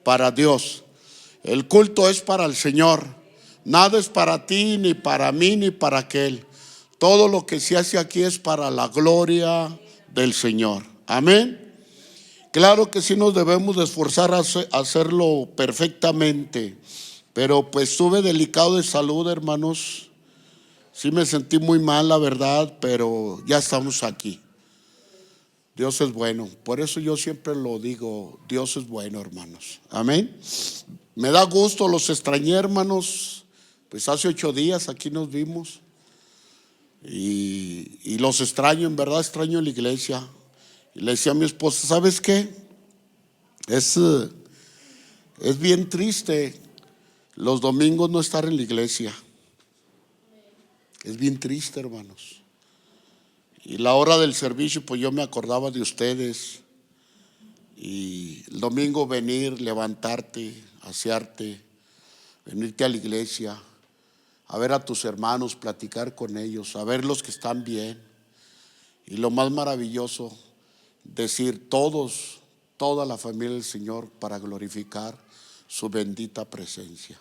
para Dios. El culto es para el Señor. Nada es para ti, ni para mí, ni para aquel. Todo lo que se hace aquí es para la gloria del Señor. Amén. Claro que sí nos debemos de esforzar a hacerlo perfectamente. Pero pues estuve delicado de salud, hermanos. Sí me sentí muy mal, la verdad, pero ya estamos aquí. Dios es bueno. Por eso yo siempre lo digo, Dios es bueno, hermanos. Amén. Me da gusto, los extrañé, hermanos. Pues hace 8 días aquí nos vimos. Y los extraño, en verdad extraño la iglesia. Y le decía a mi esposa, ¿sabes qué? Es bien triste los domingos no estar en la iglesia. Es bien triste, hermanos. Y la hora del servicio, pues yo me acordaba de ustedes. Y el domingo venir, levantarte, asearte, venirte a la iglesia, a ver a tus hermanos, platicar con ellos, a ver los que están bien. Y lo más maravilloso, decir todos, toda la familia del Señor para glorificar su bendita presencia.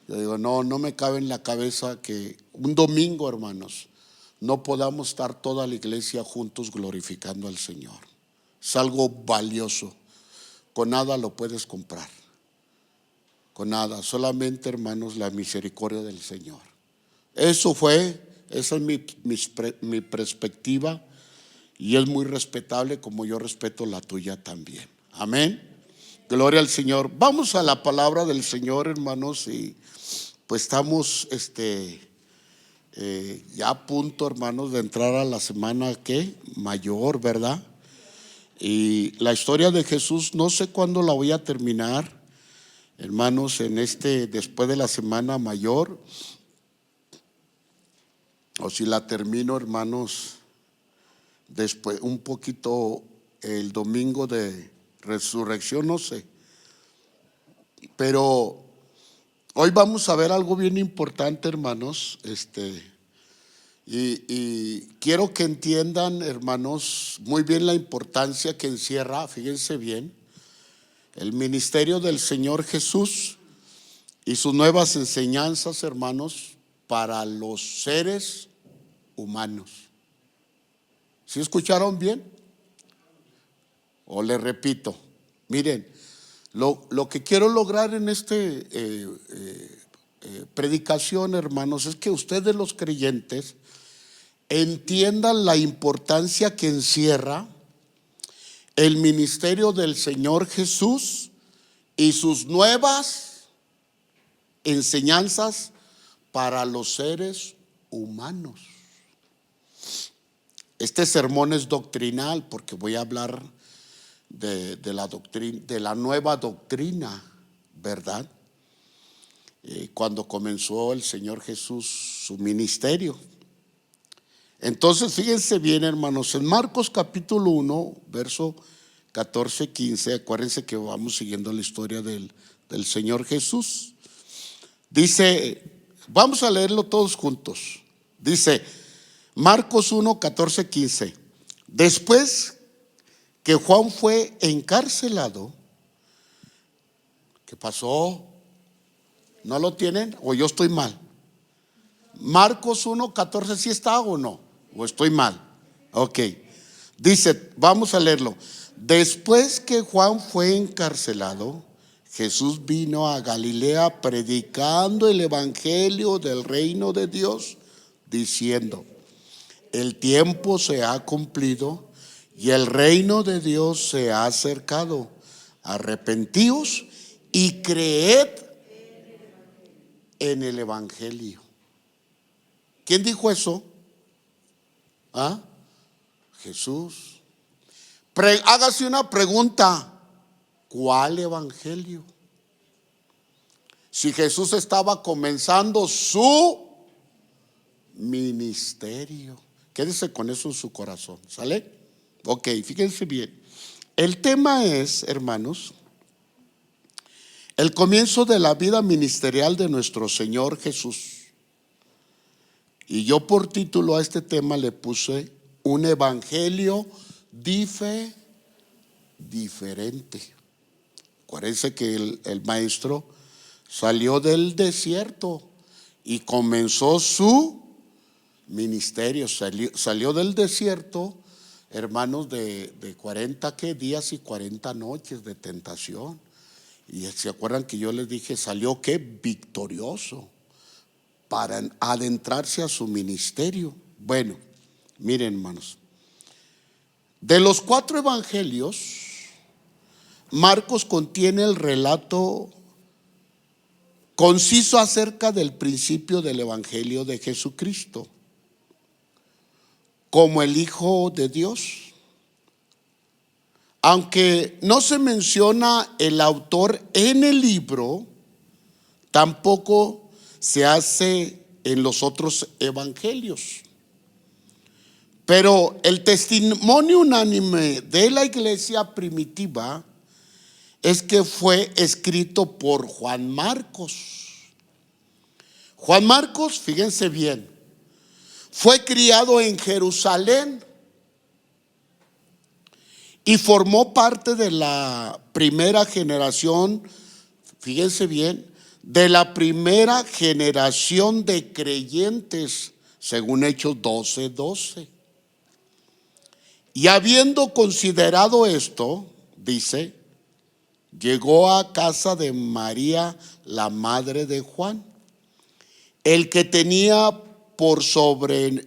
Yo digo, no me cabe en la cabeza que un domingo, hermanos, no podamos estar toda la iglesia juntos glorificando al Señor. Es algo valioso. Con nada lo puedes comprar. Con nada. Solamente, hermanos, la misericordia del Señor. Esa es mi perspectiva. Y es muy respetable, como yo respeto la tuya también. Amén. Gloria al Señor. Vamos a la palabra del Señor, hermanos. Y pues estamos ya a punto, hermanos, de entrar a la semana mayor, ¿verdad? Y la historia de Jesús no sé cuándo la voy a terminar, hermanos, después de la semana mayor, o si la termino, hermanos, después un poquito el domingo de resurrección, no sé. Pero hoy vamos a ver algo bien importante, hermanos, y quiero que entiendan, hermanos, muy bien la importancia que encierra, fíjense bien, el ministerio del Señor Jesús y sus nuevas enseñanzas, hermanos, para los seres humanos. ¿Sí escucharon bien? O les repito, miren, lo que quiero lograr en predicación, hermanos, es que ustedes los creyentes entiendan la importancia que encierra el ministerio del Señor Jesús y sus nuevas enseñanzas para los seres humanos. Este sermón es doctrinal porque voy a hablar de la doctrina, de la nueva doctrina, ¿verdad? Cuando comenzó el Señor Jesús su ministerio. Entonces, fíjense bien, hermanos, en Marcos capítulo 1, verso 14, 15, acuérdense que vamos siguiendo la historia del Señor Jesús. Dice, vamos a leerlo todos juntos. Dice, Marcos 1, 14, 15. Después que Juan fue encarcelado, ¿qué pasó? ¿No lo tienen? ¿O yo estoy mal? Marcos 1, 14, ¿sí está o no? ¿O estoy mal? Ok. Dice, vamos a leerlo. Después que Juan fue encarcelado, Jesús vino a Galilea predicando el evangelio del reino de Dios, diciendo, el tiempo se ha cumplido y el reino de Dios se ha acercado. Arrepentíos y creed en el evangelio. ¿Quién dijo eso? ¿Ah? Jesús. Hágase una pregunta. ¿Cuál evangelio? Si Jesús estaba comenzando su ministerio. Quédese con eso en su corazón, ¿sale? Ok, fíjense bien. El tema es, hermanos, el comienzo de la vida ministerial de nuestro Señor Jesús. Y yo por título a este tema le puse un evangelio diferente. Acuérdense que el maestro salió del desierto y comenzó su ministerio. Salió del desierto, hermanos, de 40 días y 40 noches de tentación. Y se acuerdan que yo les dije, salió victorioso para adentrarse a su ministerio. Bueno, miren, hermanos, de los 4 evangelios, Marcos contiene el relato conciso acerca del principio del evangelio de Jesucristo como el Hijo de Dios. Aunque no se menciona el autor en el libro, tampoco se hace en los otros evangelios. Pero el testimonio unánime de la iglesia primitiva es que fue escrito por Juan Marcos. Juan Marcos, fíjense bien, fue criado en Jerusalén y formó parte de la primera generación, fíjense bien, de la primera generación de creyentes, según Hechos 12:12. Y habiendo considerado esto, dice, llegó a casa de María, la madre de Juan, el que tenía por sobrenombre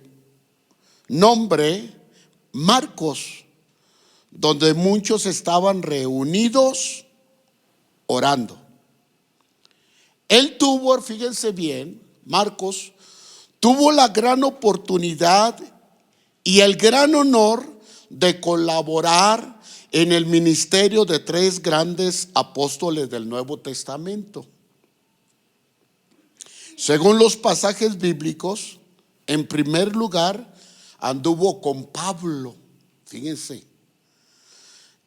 Marcos, donde muchos estaban reunidos orando. Él tuvo, fíjense bien, Marcos tuvo la gran oportunidad y el gran honor de colaborar en el ministerio de 3 grandes apóstoles del Nuevo Testamento. Según los pasajes bíblicos, en primer lugar anduvo con Pablo, fíjense,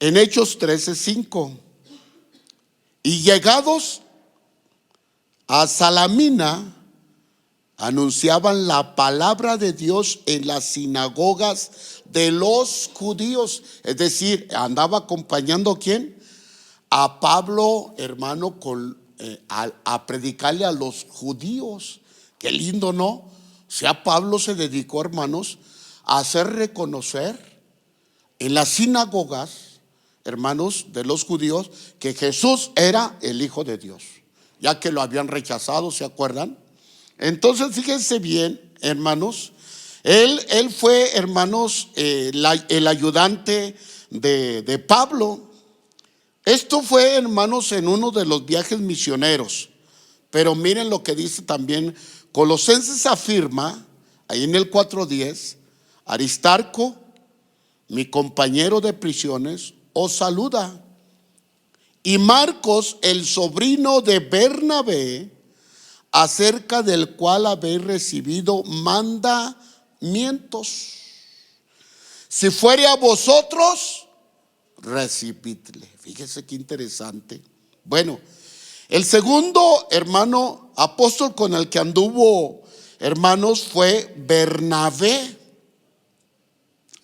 en Hechos 13:5. Y llegados a Salamina, anunciaban la palabra de Dios en las sinagogas de los judíos. Es decir, andaba acompañando ¿a quién? A Pablo, hermano, a predicarle a los judíos. Qué lindo, ¿no? O sea, Pablo se dedicó, hermanos, a hacer reconocer en las sinagogas, hermanos, de los judíos, que Jesús era el Hijo de Dios, ya que lo habían rechazado, ¿se acuerdan? Entonces, fíjense bien, hermanos, él fue, hermanos, el ayudante de Pablo. Esto fue, hermanos, en uno de los viajes misioneros. Pero miren lo que dice también Colosenses, afirma, ahí en el 4:10, Aristarco, mi compañero de prisiones, os saluda. Y Marcos, el sobrino de Bernabé, acerca del cual habéis recibido mandamientos. Si fuere a vosotros, recibidle. Fíjese qué interesante. Bueno, el segundo, hermano, apóstol con el que anduvo, hermanos, fue Bernabé.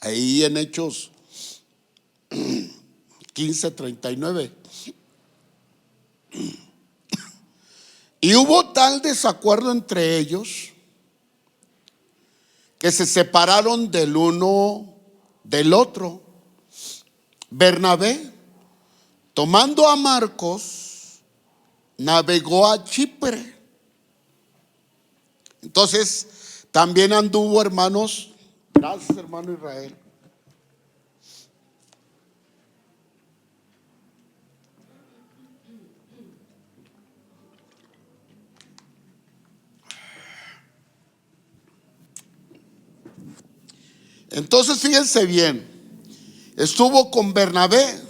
Ahí en Hechos 15:39. Y hubo tal desacuerdo entre ellos que se separaron del uno del otro. Bernabé, tomando a Marcos, navegó a Chipre. Entonces, también anduvo, hermanos. Gracias, hermano Israel. Entonces, fíjense bien, estuvo con Bernabé,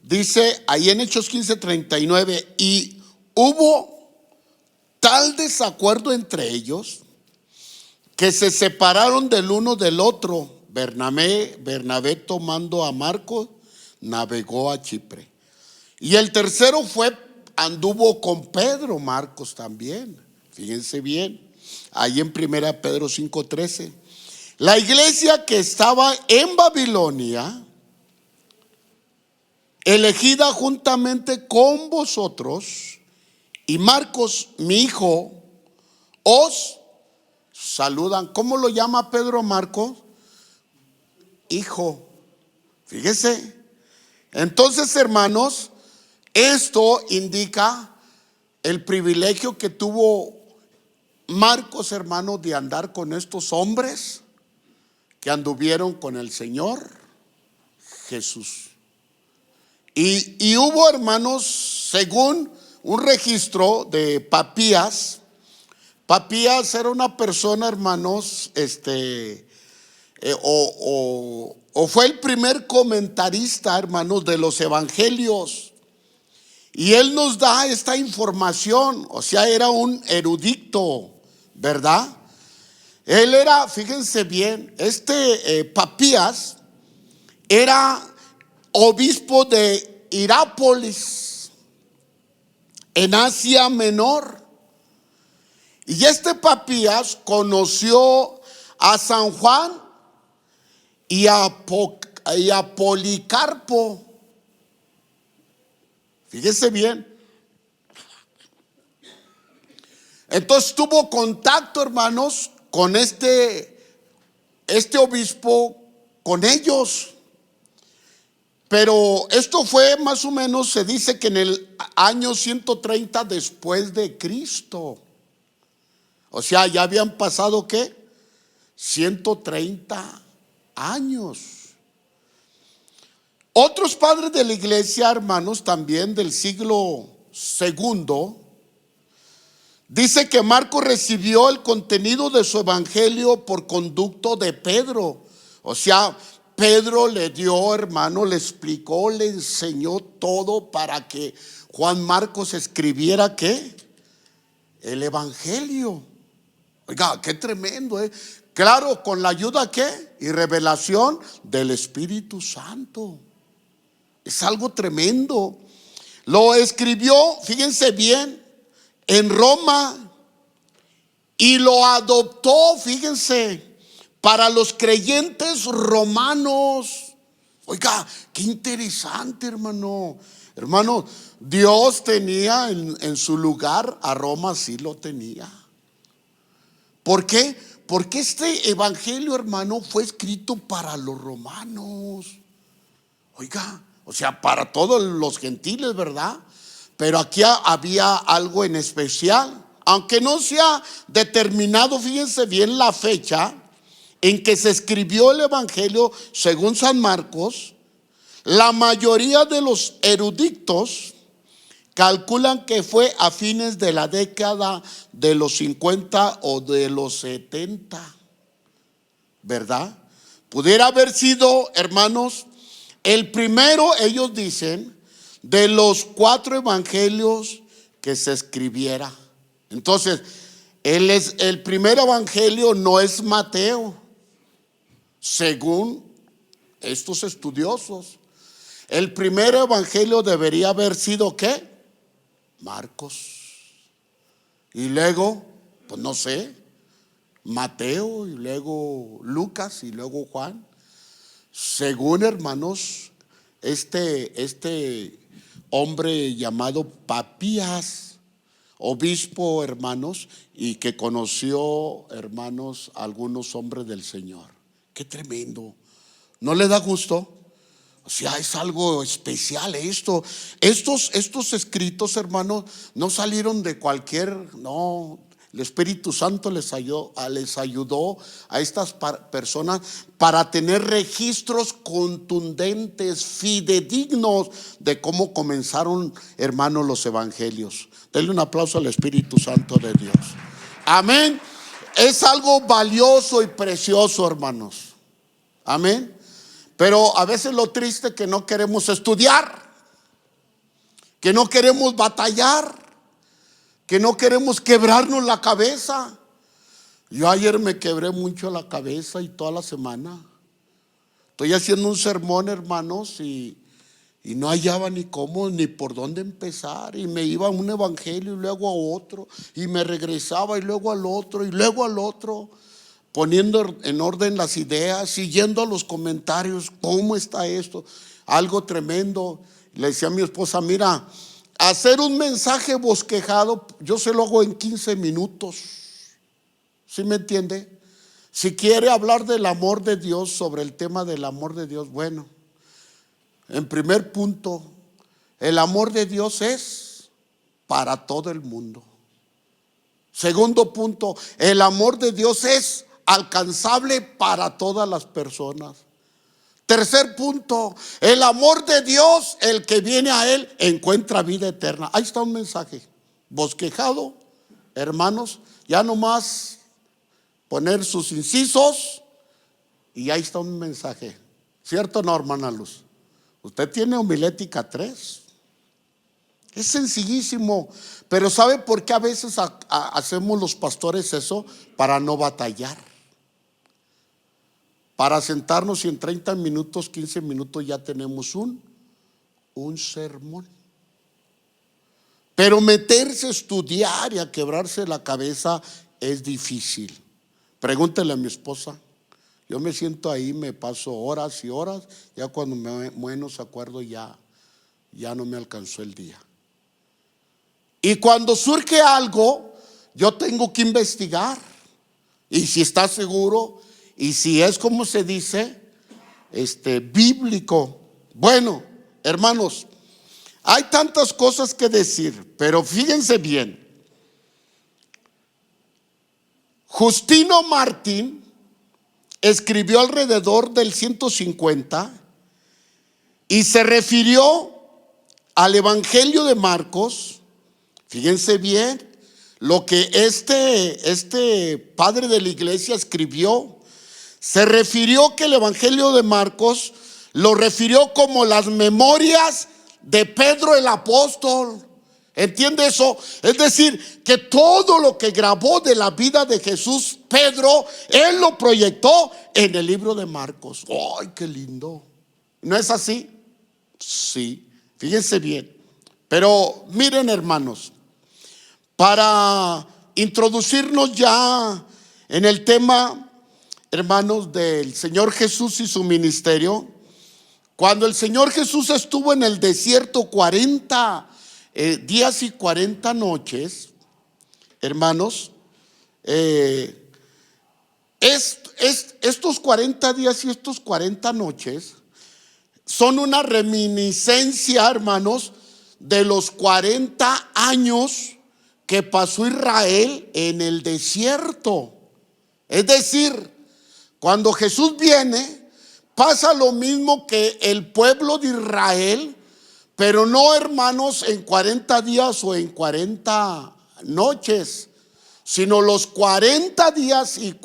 dice ahí en Hechos 15:39, y hubo tal desacuerdo entre ellos que se separaron del uno del otro. Bernabé tomando a Marcos, navegó a Chipre. Y el tercero anduvo con Pedro, Marcos también. Fíjense bien, ahí en 1 Pedro 5:13. La iglesia que estaba en Babilonia elegida juntamente con vosotros, y Marcos, mi hijo, os saludan. ¿Cómo lo llama Pedro a Marcos? Hijo. Fíjese. Entonces, hermanos, esto indica el privilegio que tuvo Marcos, hermanos, de andar con estos hombres que anduvieron con el Señor Jesús. Y hubo, hermanos, según un registro de Papías. Papías era una persona, hermanos, o fue el primer comentarista, hermanos, de los evangelios. Y él nos da esta información, o sea, era un erudito, ¿verdad? Él era, fíjense bien, Papías era obispo de Hirápolis, en Asia Menor. Y Papías conoció a San Juan y a Policarpo. Fíjese bien. Entonces tuvo contacto, hermanos, con este obispo, con ellos. Pero esto fue más o menos, se dice que en el año 130 después de Cristo. O sea, ya habían pasado, ¿qué? 130 años. Otros padres de la iglesia, hermanos, también del siglo II, dice que Marcos recibió el contenido de su evangelio por conducto de Pedro. O sea, Pedro le dio, hermano, le explicó, le enseñó todo para que Juan Marcos escribiera, ¿qué? El evangelio. Oiga, qué tremendo, ¿eh? Claro, con la ayuda, ¿qué? Y revelación del Espíritu Santo. Es algo tremendo. Lo escribió, fíjense bien, en Roma, y lo adoptó, fíjense, para los creyentes romanos. Oiga, qué interesante, hermano. Hermano, Dios tenía en su lugar a Roma, sí lo tenía. ¿Por qué? Porque este evangelio, hermano, fue escrito para los romanos. Oiga, o sea, para todos los gentiles, ¿verdad? Pero aquí había algo en especial. Aunque no se ha determinado, fíjense bien la fecha en que se escribió el evangelio según San Marcos, la mayoría de los eruditos calculan que fue a fines de la década de los 50 o de los 70, ¿verdad? Pudiera haber sido, hermanos, el primero, ellos dicen, de los 4 evangelios que se escribiera. Entonces, el primer evangelio no es Mateo, según estos estudiosos. El primer evangelio debería haber sido, ¿qué? Marcos. Y luego, pues no sé, Mateo, y luego Lucas, y luego Juan. Según, hermanos, este hombre llamado Papías, obispo, hermanos, y que conoció, hermanos, algunos hombres del Señor. Qué tremendo. ¿No le da gusto? O sea, es algo especial esto. Estos escritos, hermanos, no salieron de cualquier, no. El Espíritu Santo les ayudó a estas personas para tener registros contundentes, fidedignos de cómo comenzaron, hermanos, los evangelios. Denle un aplauso al Espíritu Santo de Dios. Amén. Es algo valioso y precioso, hermanos. Amén. Pero a veces lo triste es que no queremos estudiar, que no queremos batallar, que no queremos quebrarnos la cabeza. Yo ayer me quebré mucho la cabeza y toda la semana estoy haciendo un sermón, hermanos, y no hallaba ni cómo ni por dónde empezar. Y me iba a un evangelio y luego a otro, y me regresaba y luego al otro y luego al otro, poniendo en orden las ideas, siguiendo los comentarios. ¿Cómo está esto? Algo tremendo. Le decía a mi esposa, mira, hacer un mensaje bosquejado, yo se lo hago en 15 minutos. ¿Sí me entiende? Si quiere hablar del amor de Dios, sobre el tema del amor de Dios, bueno, en primer punto, el amor de Dios es para todo el mundo. Segundo punto, el amor de Dios es alcanzable para todas las personas. Tercer punto, el amor de Dios, el que viene a Él encuentra vida eterna. Ahí está un mensaje bosquejado, hermanos, ya nomás poner sus incisos y ahí está un mensaje. ¿Cierto o no, hermana Luz? Usted tiene homilética 3. Es sencillísimo, pero ¿sabe por qué a veces hacemos los pastores eso? Para no batallar. Para sentarnos y en 30 minutos, 15 minutos ya tenemos un sermón. Pero meterse a estudiar y a quebrarse la cabeza es difícil. Pregúntele a mi esposa. Yo me siento ahí, me paso horas y horas. Ya cuando menos acuerdo ya no me alcanzó el día. Y cuando surge algo, yo tengo que investigar. Y si está seguro, y si es como se dice, bíblico. Bueno, hermanos, hay tantas cosas que decir, pero fíjense bien. Justino Martín escribió alrededor del 150 y se refirió al Evangelio de Marcos. Fíjense bien lo que este padre de la iglesia escribió. Se refirió que el Evangelio de Marcos lo refirió como las memorias de Pedro el apóstol. ¿Entiende eso? Es decir, que todo lo que grabó de la vida de Jesús, Pedro, él lo proyectó en el libro de Marcos. ¡Ay, qué lindo! ¿No es así? Sí, fíjense bien. Pero miren, hermanos, para introducirnos ya en el tema, hermanos, del Señor Jesús y su ministerio, cuando el Señor Jesús estuvo en el desierto 40 días y 40 noches, hermanos, estos 40 días y estos 40 noches son una reminiscencia, hermanos, de los 40 años que pasó Israel en el desierto. Es decir, cuando Jesús viene, pasa lo mismo que el pueblo de Israel, pero no, hermanos, en 40 días o en 40 noches, sino los 40 días y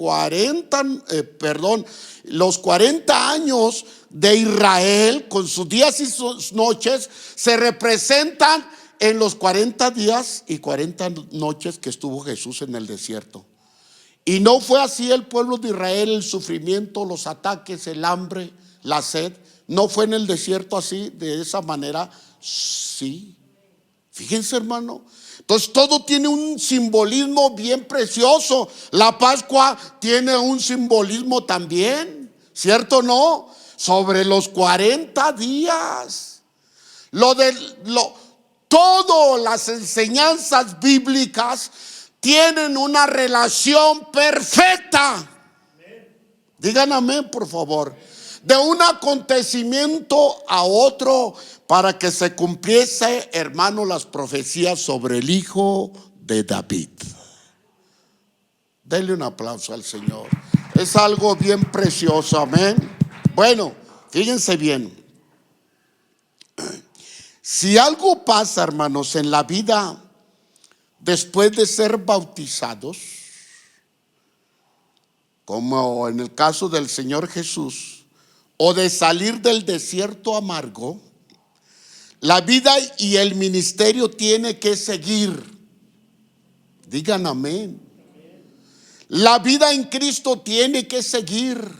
los 40 años de Israel con sus días y sus noches se representan en los 40 días y 40 noches que estuvo Jesús en el desierto. Y no fue así el pueblo de Israel, el sufrimiento, los ataques, el hambre, la sed. No fue en el desierto así, de esa manera. Sí. Fíjense, hermano. Entonces todo tiene un simbolismo bien precioso. La Pascua tiene un simbolismo también, ¿cierto o no? Sobre los 40 días. Todas las enseñanzas bíblicas tienen una relación perfecta. Digan amén, por favor. De un acontecimiento a otro, para que se cumpliese, hermano, las profecías sobre el hijo de David. Denle un aplauso al Señor. Es algo bien precioso, amén. Bueno, fíjense bien. Si algo pasa, hermanos, en la vida después de ser bautizados, como en el caso del Señor Jesús, o de salir del desierto amargo, la vida y el ministerio tiene que seguir. Digan amén. La vida en Cristo tiene que seguir.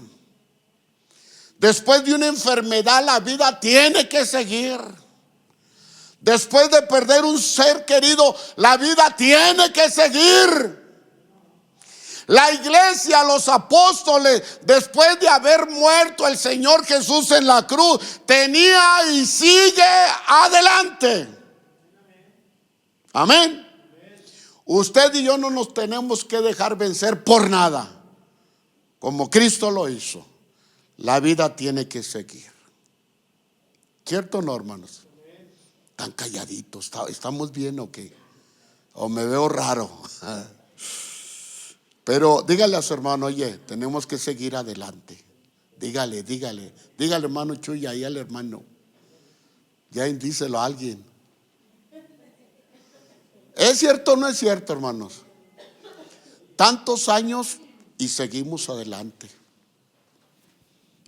Después de una enfermedad, la vida tiene que seguir. Después de perder un ser querido, la vida tiene que seguir. La iglesia, los apóstoles, después de haber muerto el Señor Jesús en la cruz, tenía y sigue adelante. Amén. Usted y yo no nos tenemos que dejar vencer por nada. Como Cristo lo hizo, la vida tiene que seguir. ¿Cierto o no, hermanos? Tan calladitos. ¿Estamos bien o qué? ¿O me veo raro? Pero dígale a su hermano: oye, tenemos que seguir adelante. Dígale, hermano Chuy, ahí al hermano. Ya díselo a alguien. ¿Es cierto o no es cierto, hermanos? Tantos años y seguimos adelante.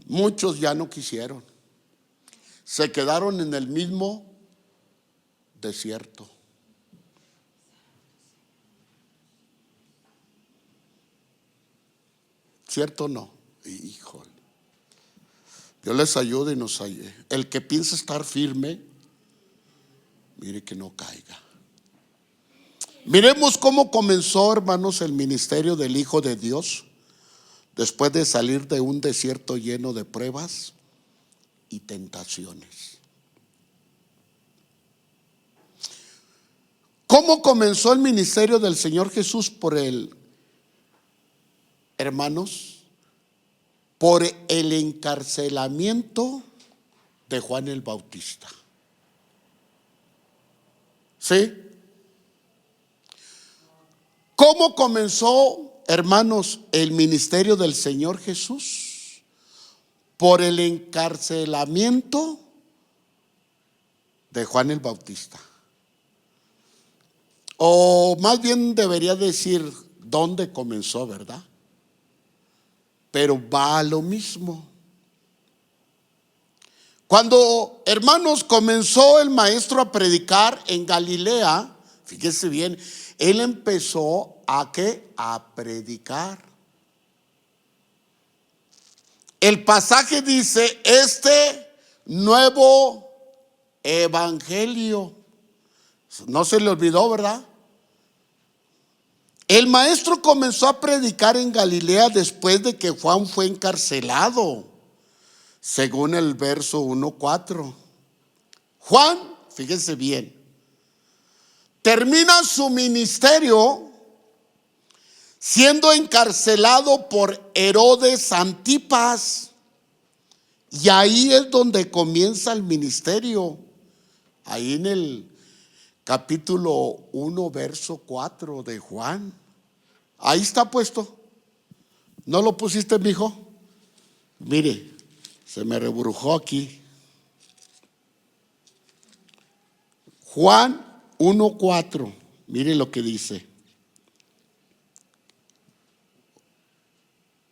Muchos ya no quisieron. Se quedaron en el mismo desierto. ¿Cierto o no? Híjole. Dios les ayude y nos ayude. El que piensa estar firme, mire que no caiga. Miremos cómo comenzó, hermanos, el ministerio del Hijo de Dios después de salir de un desierto lleno de pruebas y tentaciones. ¿Cómo comenzó el ministerio del Señor Jesús? Hermanos, por el encarcelamiento de Juan el Bautista. ¿Sí? ¿Cómo comenzó, hermanos, el ministerio del Señor Jesús? Por el encarcelamiento de Juan el Bautista. O más bien debería decir dónde comenzó, ¿verdad? Pero va a lo mismo. Cuando, hermanos, comenzó el maestro a predicar en Galilea, fíjese bien, él empezó ¿a qué? A predicar. El pasaje dice: este nuevo evangelio. No se le olvidó, ¿verdad? El maestro comenzó a predicar en Galilea después de que Juan fue encarcelado, según el verso 1:4. Juan, fíjense bien, termina su ministerio siendo encarcelado por Herodes Antipas. Y ahí es donde comienza el ministerio. Ahí en el capítulo 1, verso 4 de Juan. Ahí está puesto. ¿No lo pusiste, mijo? Mire, se me reburujó aquí. Juan 1:4. Mire lo que dice.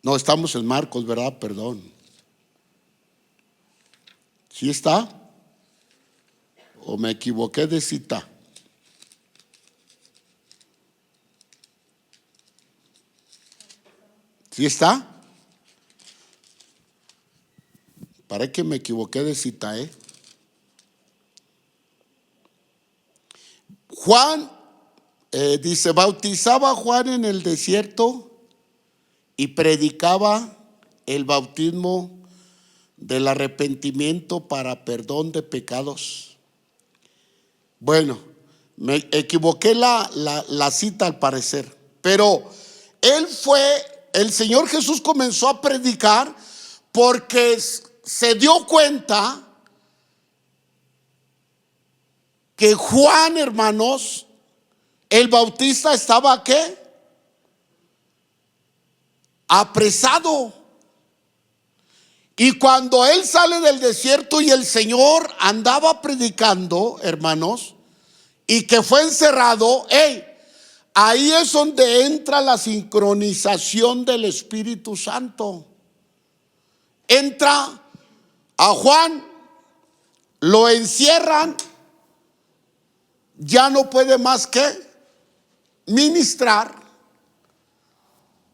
No, estamos en Marcos, ¿verdad? Perdón. ¿Sí está? ¿O me equivoqué de cita? ¿Sí está? Parece que me equivoqué de cita, Juan, dice: bautizaba a Juan en el desierto y predicaba el bautismo del arrepentimiento para perdón de pecados. Bueno, me equivoqué la cita al parecer, pero el Señor Jesús comenzó a predicar porque se dio cuenta que Juan, hermanos, el Bautista estaba ¿qué? Apresado. Y cuando él sale del desierto y el Señor andaba predicando, hermanos, y que fue encerrado, ahí es donde entra la sincronización del Espíritu Santo. Entra a Juan, lo encierran, ya no puede más que ministrar.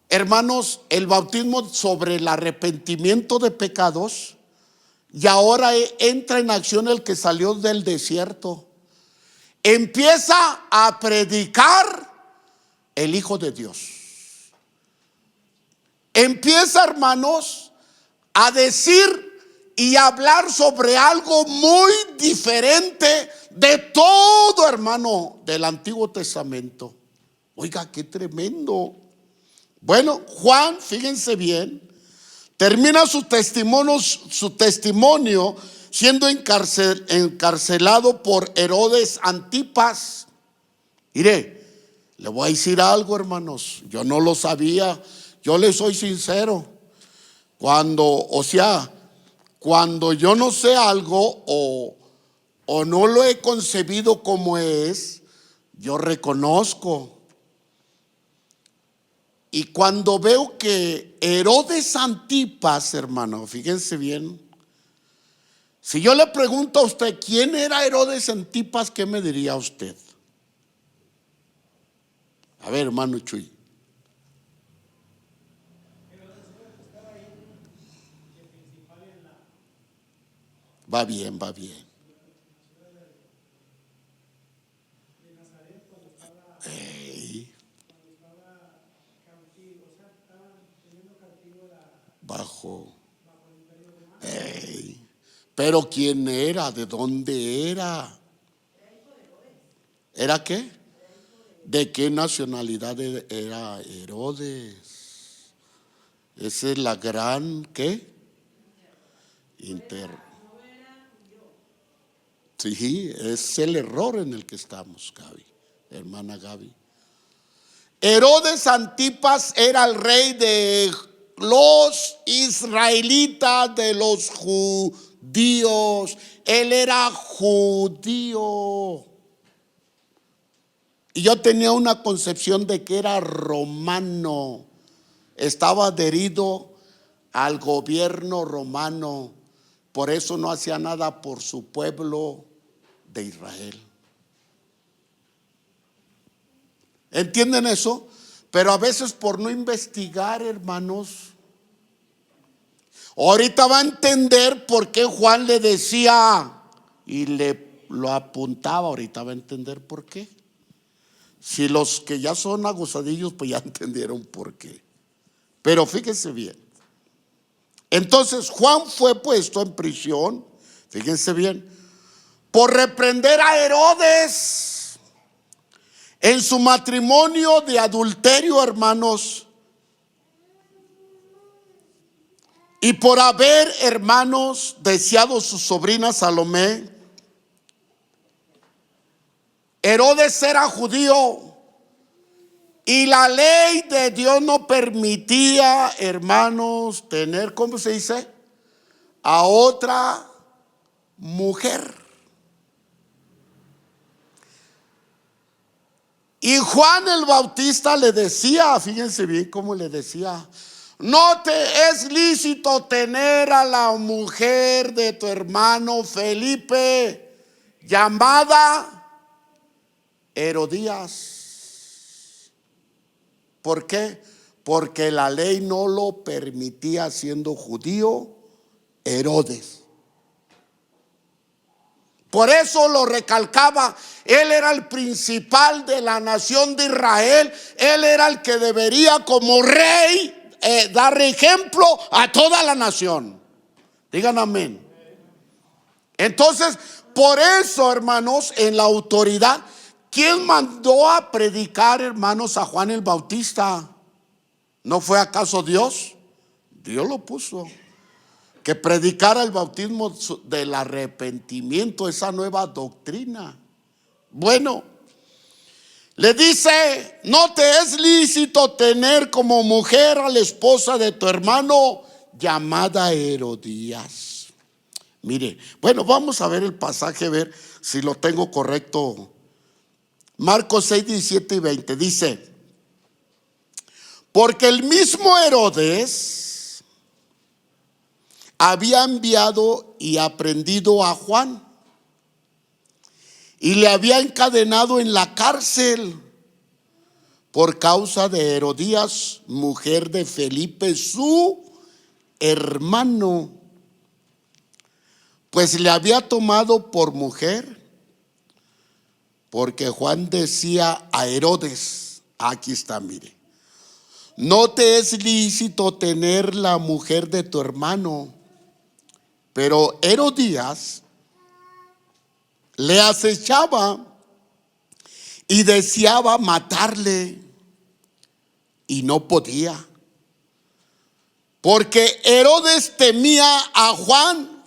Hermanos, el bautismo sobre el arrepentimiento de pecados, y ahora entra en acción el que salió del desierto. Empieza a predicar el Hijo de Dios. empieza, hermanos, a decir y hablar sobre algo muy diferente de todo, hermano, del Antiguo Testamento. Oiga, qué tremendo. Bueno, Juan, fíjense bien, termina su testimonio siendo encarcelado por Herodes Antipas. Mire, le voy a decir algo, hermanos, yo no lo sabía, yo le soy sincero. Cuando yo no sé algo o no lo he concebido como es, yo reconozco. Y cuando veo que Herodes Antipas, hermano, fíjense bien, si yo le pregunto a usted quién era Herodes Antipas, ¿qué me diría usted? A ver, hermano Chuy. Va bien, va bien. Ey, bajo. Ey. Pero ¿quién era? ¿De dónde era? ¿Era qué? ¿De qué nacionalidad era Herodes? Esa es la gran, ¿qué? Sí, es el error en el que estamos, Gaby, hermana Gaby. Herodes Antipas era el rey de los israelitas, de los judíos. Él era judío. Y yo tenía una concepción de que era romano. Estaba adherido al gobierno romano. Por eso no hacía nada por su pueblo de Israel. ¿Entienden eso? Pero a veces por no investigar, hermanos, ahorita va a entender por qué Juan le decía y lo apuntaba. Ahorita va a entender por qué. Si los que ya son agusadillos, pues ya entendieron por qué. Pero fíjense bien. Entonces Juan fue puesto en prisión, fíjense bien, por reprender a Herodes en su matrimonio de adulterio, hermanos, y por haber, hermanos, deseado su sobrina Salomé. Herodes era judío y la ley de Dios no permitía, hermanos, tener, ¿cómo se dice?, a otra mujer. Y Juan el Bautista le decía, fíjense bien cómo le decía: no te es lícito tener a la mujer de tu hermano Felipe, llamada Herodías. ¿Por qué? Porque la ley no lo permitía siendo judío Herodes. Por eso lo recalcaba. Él era el principal de la nación de Israel. Él era el que debería como rey dar ejemplo a toda la nación. Digan amén. Entonces, por eso, hermanos, en la autoridad, ¿quién mandó a predicar, hermanos, a Juan el Bautista? ¿No fue acaso Dios? Dios lo puso. Que predicara el bautismo del arrepentimiento, esa nueva doctrina. Bueno, le dice: no te es lícito tener como mujer a la esposa de tu hermano, llamada Herodías. Mire, bueno, vamos a ver el pasaje, a ver si lo tengo correcto. Marcos 6, 17 y 20 dice: porque el mismo Herodes había enviado y aprendido a Juan y le había encadenado en la cárcel por causa de Herodías, mujer de Felipe, su hermano, pues le había tomado por mujer, porque Juan decía a Herodes, aquí está, mire: no te es lícito tener la mujer de tu hermano. Pero Herodías le acechaba y deseaba matarle, y no podía, porque Herodes temía a Juan,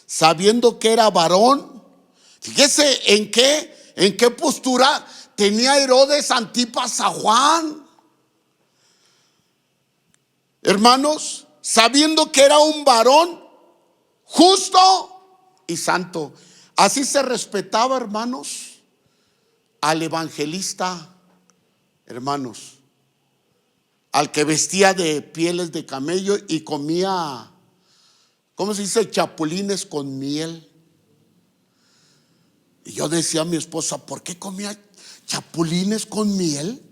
sabiendo que era varón. Fíjese en qué postura tenía Herodes Antipas a Juan. Hermanos, sabiendo que era un varón justo y santo. Así se respetaba, hermanos, al evangelista, hermanos, al que vestía de pieles de camello y comía, ¿cómo se dice?, chapulines con miel. Y yo decía a mi esposa, ¿por qué comía chapulines con miel?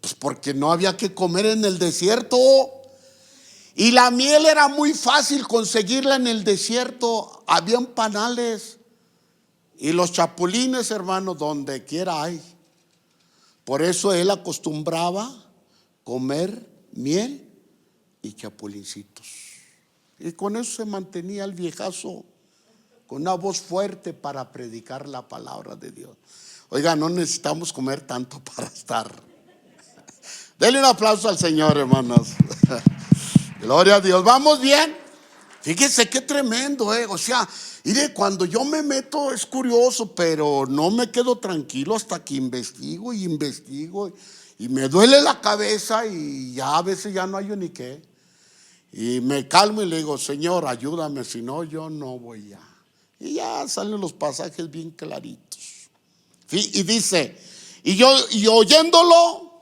Pues porque no había que comer en el desierto. Y la miel era muy fácil conseguirla en el desierto. Habían panales. Y los chapulines, hermano, donde quiera hay. Por eso él acostumbraba comer miel y chapulincitos. Y con eso se mantenía el viejazo, con una voz fuerte para predicar la palabra de Dios. Oiga, no necesitamos comer tanto para estar. Denle un aplauso al Señor, hermanos. Gloria a Dios. ¿Vamos bien? Fíjese qué tremendo, O sea, mire, cuando yo me meto es curioso, pero no me quedo tranquilo hasta que investigo y me duele la cabeza y ya a veces ya no hay ni qué. Y me calmo y le digo, Señor, ayúdame, si no yo no voy ya. Y ya salen los pasajes bien claritos. Y dice, y oyéndolo,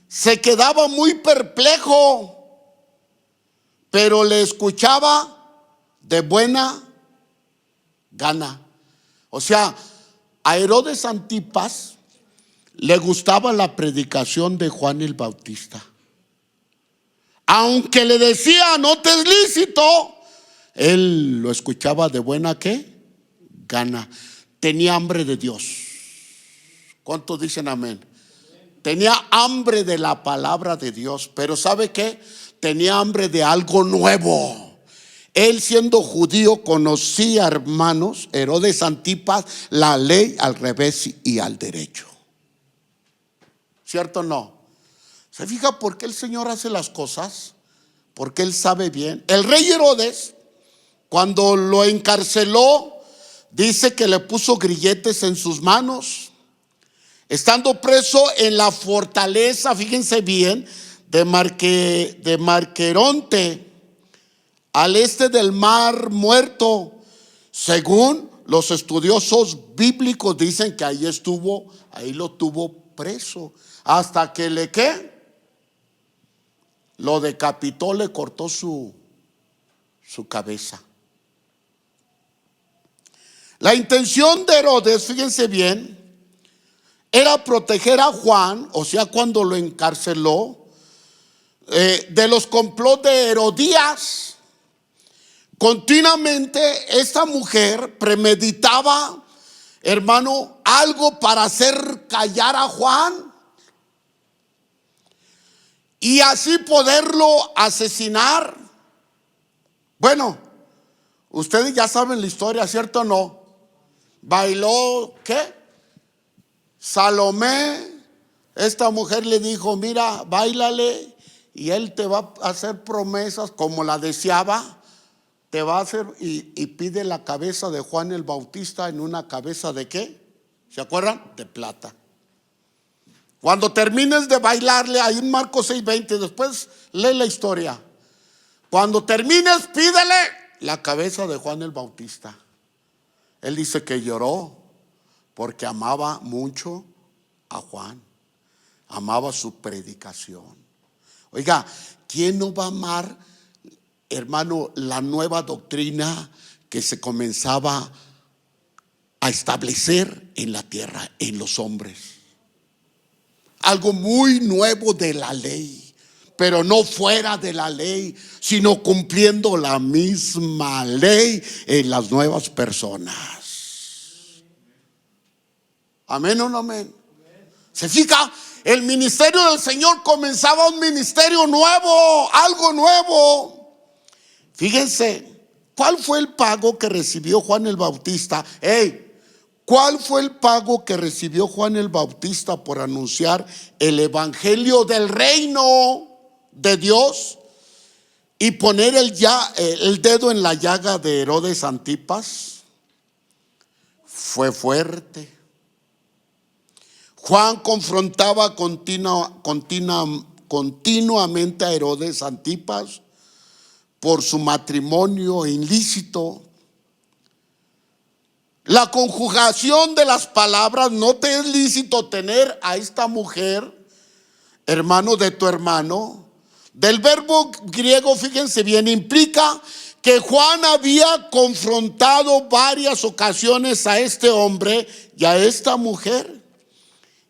se quedaba muy perplejo, pero le escuchaba de buena gana. O sea, a Herodes Antipas le gustaba la predicación de Juan el Bautista. Aunque le decía, no te es lícito, él lo escuchaba de buena ¿qué? Gana. Tenía hambre de Dios. ¿Cuántos dicen amén? Tenía hambre de la palabra de Dios. Pero ¿sabe qué? Tenía hambre de algo nuevo. Él, siendo judío, conocía, hermanos, Herodes Antipas, la ley al revés y al derecho. ¿Cierto o no? ¿Se fija por qué el Señor hace las cosas? Porque Él sabe bien. El rey Herodes, cuando lo encarceló, dice que le puso grilletes en sus manos. Estando preso en la fortaleza, fíjense bien, de Marqueronte, al este del Mar Muerto. Según los estudiosos bíblicos dicen que ahí lo tuvo preso, hasta que lo decapitó, le cortó su cabeza. La intención de Herodes, fíjense bien, era proteger a Juan, o sea, cuando lo encarceló, de los complots de Herodías. Continuamente esta mujer premeditaba, hermano, algo para hacer callar a Juan y así poderlo asesinar. Bueno, ustedes ya saben la historia, ¿cierto o no? Bailó, ¿qué? Salomé, esta mujer le dijo, mira, báilale y él te va a hacer promesas como la deseaba. Te va a hacer y pide la cabeza de Juan el Bautista en una cabeza de ¿qué? ¿Se acuerdan? De plata. Cuando termines de bailarle, ahí en Marcos 6:20, después lee la historia. Cuando termines, pídele la cabeza de Juan el Bautista. Él dice que lloró porque amaba mucho a Juan, amaba su predicación. Oiga, ¿quién no va a amar, hermano, la nueva doctrina que se comenzaba a establecer en la tierra, en los hombres? Algo muy nuevo de la ley, pero no fuera de la ley, sino cumpliendo la misma ley en las nuevas personas. ¿Amén o no amén? ¿Se fija? El ministerio del Señor comenzaba un ministerio nuevo, algo nuevo. Fíjense, ¿cuál fue el pago que recibió Juan el Bautista? ¿Cuál fue el pago que recibió Juan el Bautista por anunciar el evangelio del reino de Dios y poner el dedo en la llaga de Herodes Antipas? Fue fuerte. Juan confrontaba continuamente a Herodes Antipas por su matrimonio ilícito. La conjugación de las palabras: no te es lícito tener a esta mujer, hermano de tu hermano, del verbo griego, fíjense bien, implica que Juan había confrontado varias ocasiones a este hombre y a esta mujer,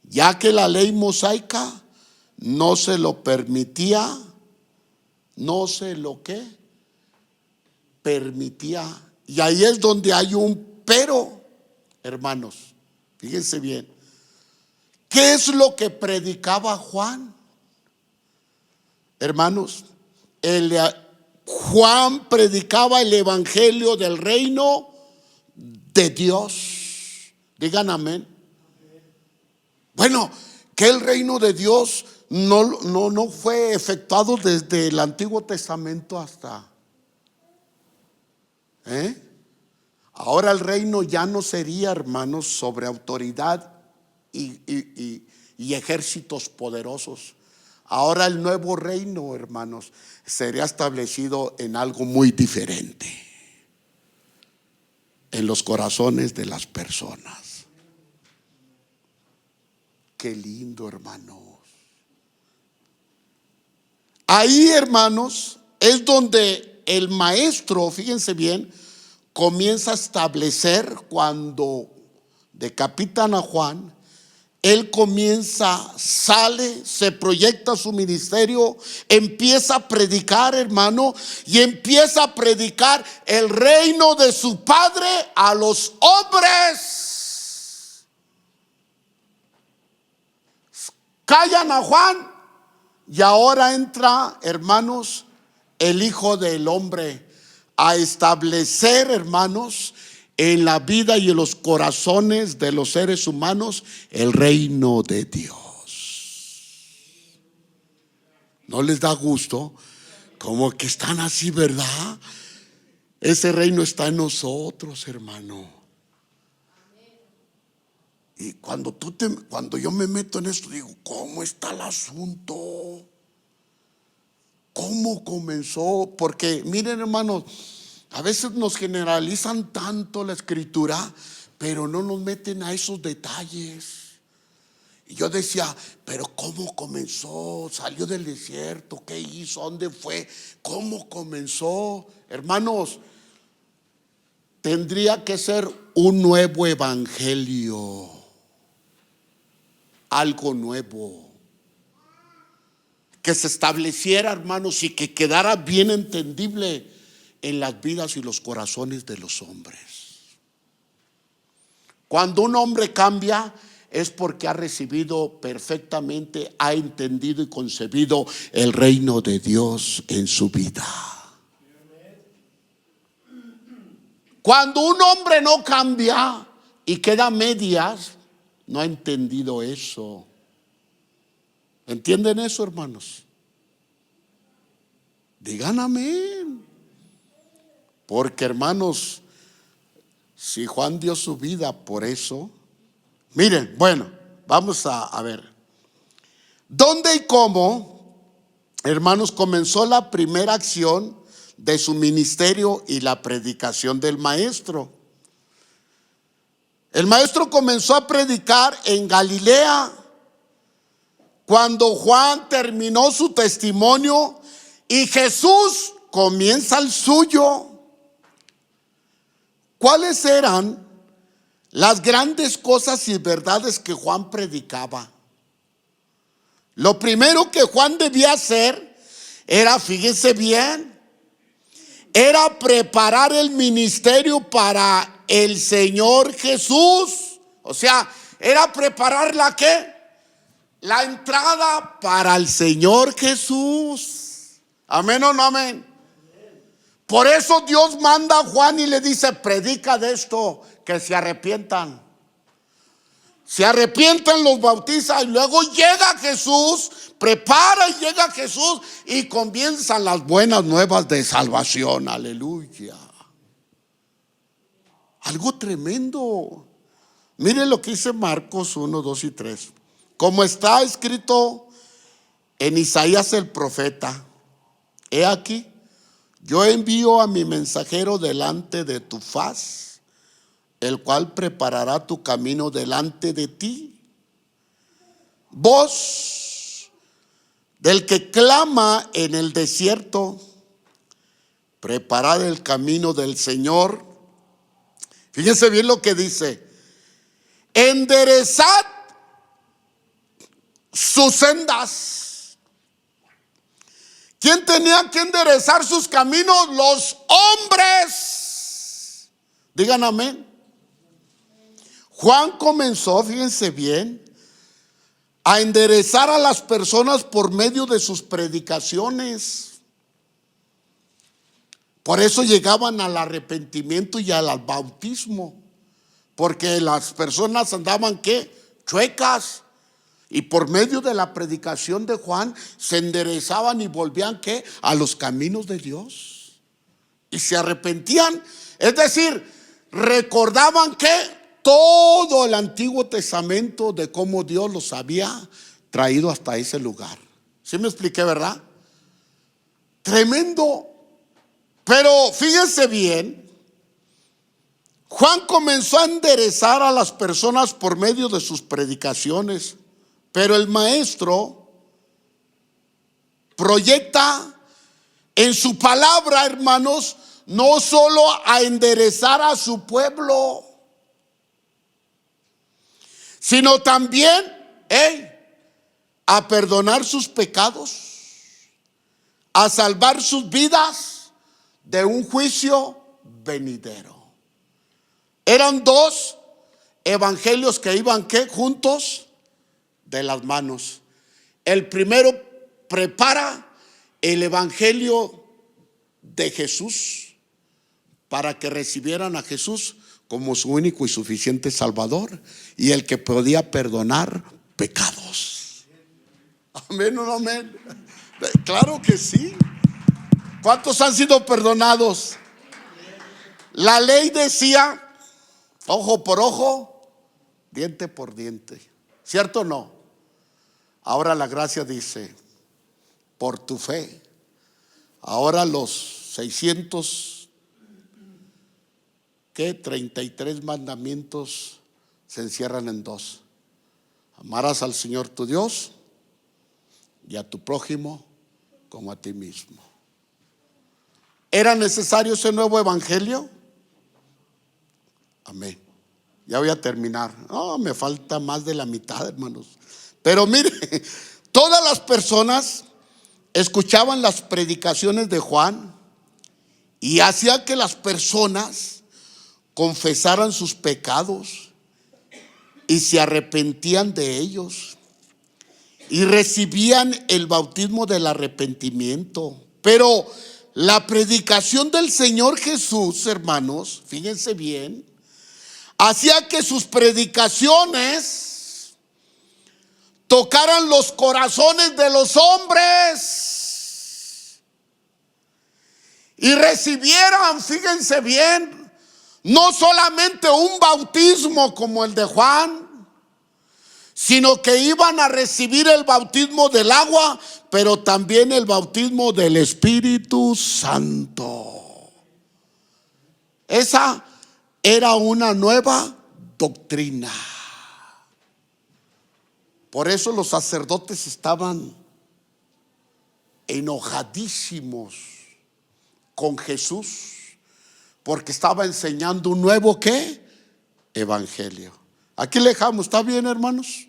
ya que la ley mosaica no se lo permitía, no se lo que permitía. Y ahí es donde hay un pero, hermanos, fíjense bien. ¿Qué es lo que predicaba Juan? Hermanos, Juan predicaba el evangelio del reino de Dios. Digan amén. Bueno, que el reino de Dios no fue efectuado desde el Antiguo Testamento hasta ahora el reino ya no sería, hermanos, sobre autoridad y ejércitos poderosos. Ahora el nuevo reino, hermanos, sería establecido en algo muy diferente, en los corazones de las personas. Qué lindo, hermanos. Ahí, hermanos, es donde el maestro, fíjense bien, comienza a establecer, cuando decapitan a Juan, él comienza, sale, se proyecta su ministerio, empieza a predicar, hermano, y empieza a predicar el reino de su Padre a los hombres. Callan a Juan y ahora entra, hermanos, el Hijo del Hombre a establecer, hermanos, en la vida y en los corazones de los seres humanos el reino de Dios. ¿No les da gusto? Como que están así, ¿verdad? Ese reino está en nosotros, hermano. Y cuando yo me meto en esto, digo, ¿cómo está el asunto? ¿Cómo comenzó? Porque miren, hermanos, a veces nos generalizan tanto la escritura, pero no nos meten a esos detalles. Y yo decía, pero ¿cómo comenzó? ¿Salió del desierto? ¿Qué hizo? ¿Dónde fue? ¿Cómo comenzó? Hermanos, tendría que ser un nuevo evangelio, algo nuevo, que se estableciera, hermanos, y que quedara bien entendible en las vidas y los corazones de los hombres. Cuando un hombre cambia es porque ha recibido perfectamente, ha entendido y concebido el reino de Dios en su vida. Cuando un hombre no cambia y queda a medias, no ha entendido eso. ¿Entienden eso, hermanos? Digan amén. Porque, hermanos, si Juan dio su vida por eso, miren, bueno, vamos a ver. ¿Dónde y cómo, hermanos, comenzó la primera acción de su ministerio y la predicación del maestro? El maestro comenzó a predicar en Galilea cuando Juan terminó su testimonio y Jesús comienza el suyo. ¿Cuáles eran las grandes cosas y verdades que Juan predicaba? Lo primero que Juan debía hacer era, fíjense bien, era preparar el ministerio para el Señor Jesús. O sea, era preparar ¿la qué? la entrada para el Señor Jesús. Amén o no amén. Por eso Dios manda a Juan y le dice: predica de esto, que se arrepientan. Se arrepientan, los bautiza, y luego llega Jesús, prepara y llega Jesús y comienzan las buenas nuevas de salvación. Aleluya. Algo tremendo. Mire lo que dice Marcos 1, 2 y 3. Como está escrito en Isaías el profeta: he aquí, yo envío a mi mensajero delante de tu faz, el cual preparará tu camino delante de ti. Voz del que clama en el desierto: preparad el camino del Señor. Fíjense bien lo que dice: enderezad sus sendas. ¿Quién tenía que enderezar sus caminos? Los hombres. Digan amén. Juan comenzó, fíjense bien, a enderezar a las personas por medio de sus predicaciones. Por eso llegaban al arrepentimiento y al bautismo, porque las personas andaban ¿qué? Chuecas. Y por medio de la predicación de Juan se enderezaban y volvían ¿qué? A los caminos de Dios. Y se arrepentían. Es decir, recordaban que todo el Antiguo Testamento de cómo Dios los había traído hasta ese lugar. ¿Sí me expliqué, verdad? Tremendo. Pero fíjense bien, Juan comenzó a enderezar a las personas por medio de sus predicaciones. Pero el maestro proyecta en su palabra, hermanos, no solo a enderezar a su pueblo, sino también a perdonar sus pecados, a salvar sus vidas de un juicio venidero. Eran dos evangelios que iban ¿qué? Juntos de las manos. El primero prepara el evangelio de Jesús para que recibieran a Jesús como su único y suficiente Salvador y el que podía perdonar pecados. Amén o no amén. Claro que sí. ¿Cuántos han sido perdonados? La ley decía ojo por ojo, diente por diente. ¿Cierto o no? Ahora la gracia dice: por tu fe. Ahora los 33 mandamientos se encierran en dos: amarás al Señor tu Dios y a tu prójimo como a ti mismo. ¿Era necesario ese nuevo evangelio? Amén. Ya voy a terminar. No, me falta más de la mitad, hermanos. Pero mire, todas las personas escuchaban las predicaciones de Juan y hacía que las personas confesaran sus pecados y se arrepentían de ellos y recibían el bautismo del arrepentimiento. Pero la predicación del Señor Jesús, hermanos, fíjense bien, hacía que sus predicaciones tocaran los corazones de los hombres y recibieran, fíjense bien, no solamente un bautismo como el de Juan, sino que iban a recibir el bautismo del agua, pero también el bautismo del Espíritu Santo. Esa era una nueva doctrina. Por eso los sacerdotes estaban enojadísimos con Jesús, porque estaba enseñando un nuevo ¿qué? Evangelio. Aquí le dejamos, ¿está bien, hermanos?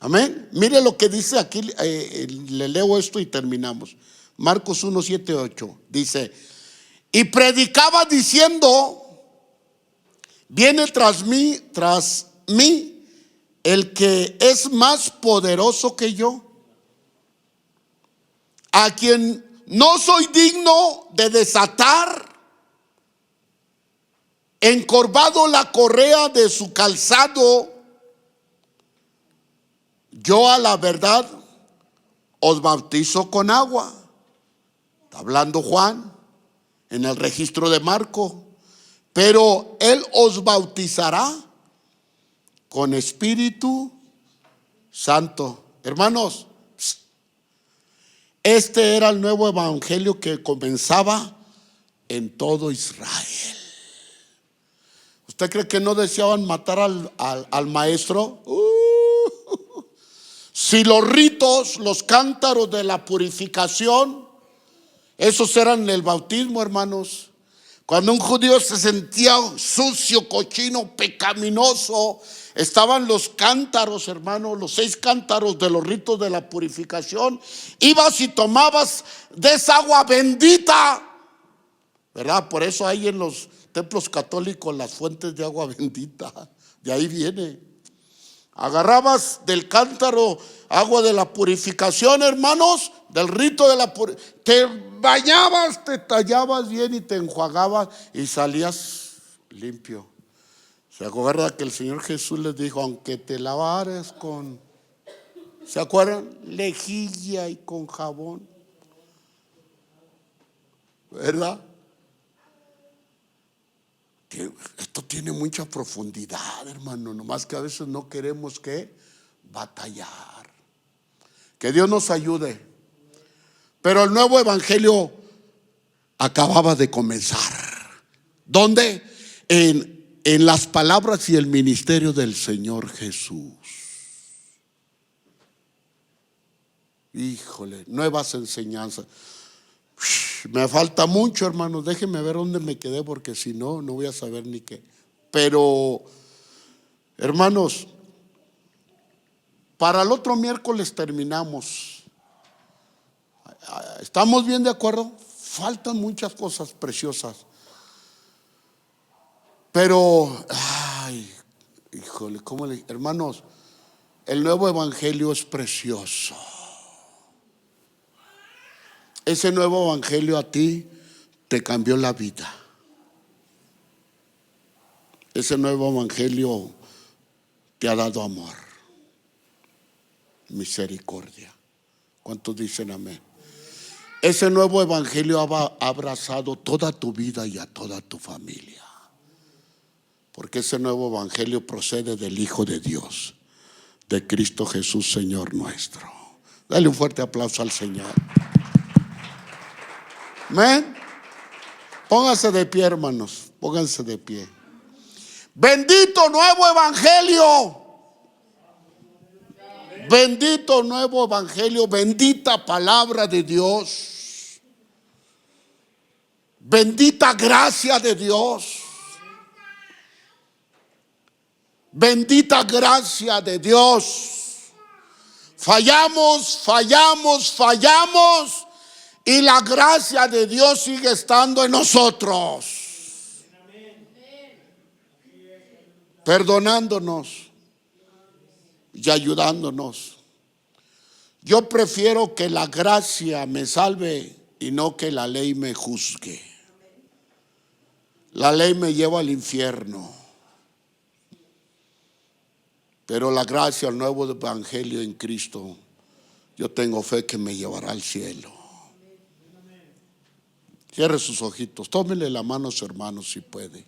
Amén. Mire lo que dice aquí, le leo esto y terminamos. Marcos 1, 7, 8 dice: y predicaba diciendo: viene tras mí el que es más poderoso que yo, a quien no soy digno de desatar, encorvado la correa de su calzado, yo a la verdad os bautizo con agua. Está hablando Juan en el registro de Marco. Pero él os bautizará con Espíritu Santo. Hermanos, este era el nuevo evangelio que comenzaba en todo Israel. ¿Usted cree que no deseaban matar al maestro? Si los ritos, los cántaros de la purificación, esos eran el bautismo, hermanos. Cuando un judío se sentía sucio, cochino, pecaminoso, estaban los cántaros, hermanos, los 6 cántaros de los ritos de la purificación. Ibas y tomabas de esa agua bendita, ¿verdad? Por eso hay en los templos católicos las fuentes de agua bendita. De ahí viene. Agarrabas del cántaro agua de la purificación, hermanos, del rito de la purificación. Te bañabas, te tallabas bien y te enjuagabas y salías limpio. ¿Se acuerda que el Señor Jesús les dijo, aunque te lavares con, ¿se acuerdan? Lejilla y con jabón, ¿verdad? Esto tiene mucha profundidad, hermano, nomás que a veces no queremos que batallar. Que Dios nos ayude. Pero el nuevo evangelio acababa de comenzar. ¿Dónde? En las palabras y el ministerio del Señor Jesús. Híjole, nuevas enseñanzas. Me falta mucho, hermanos. Déjenme ver dónde me quedé, porque si no, no voy a saber ni qué. Pero, hermanos, para el otro miércoles terminamos. ¿Estamos bien de acuerdo? Faltan muchas cosas preciosas. Pero, ay, híjole, hermanos, el nuevo evangelio es precioso. Ese nuevo evangelio a ti te cambió la vida. Ese nuevo evangelio te ha dado amor, misericordia. ¿Cuántos dicen amén? Ese nuevo evangelio ha abrazado toda tu vida y a toda tu familia. Porque ese nuevo evangelio procede del Hijo de Dios, de Cristo Jesús, Señor nuestro. Dale un fuerte aplauso al Señor. Amén. Pónganse de pie, hermanos. Pónganse de pie. Bendito nuevo evangelio. Bendito nuevo evangelio. Bendita palabra de Dios. Bendita gracia de Dios. Bendita gracia de Dios. Fallamos. Y la gracia de Dios sigue estando en nosotros, perdonándonos y ayudándonos. Yo prefiero que la gracia me salve y no que la ley me juzgue. La ley me lleva al infierno, pero la gracia, el nuevo evangelio en Cristo, yo tengo fe que me llevará al cielo. Cierre sus ojitos, tómele la mano a su hermano si puede.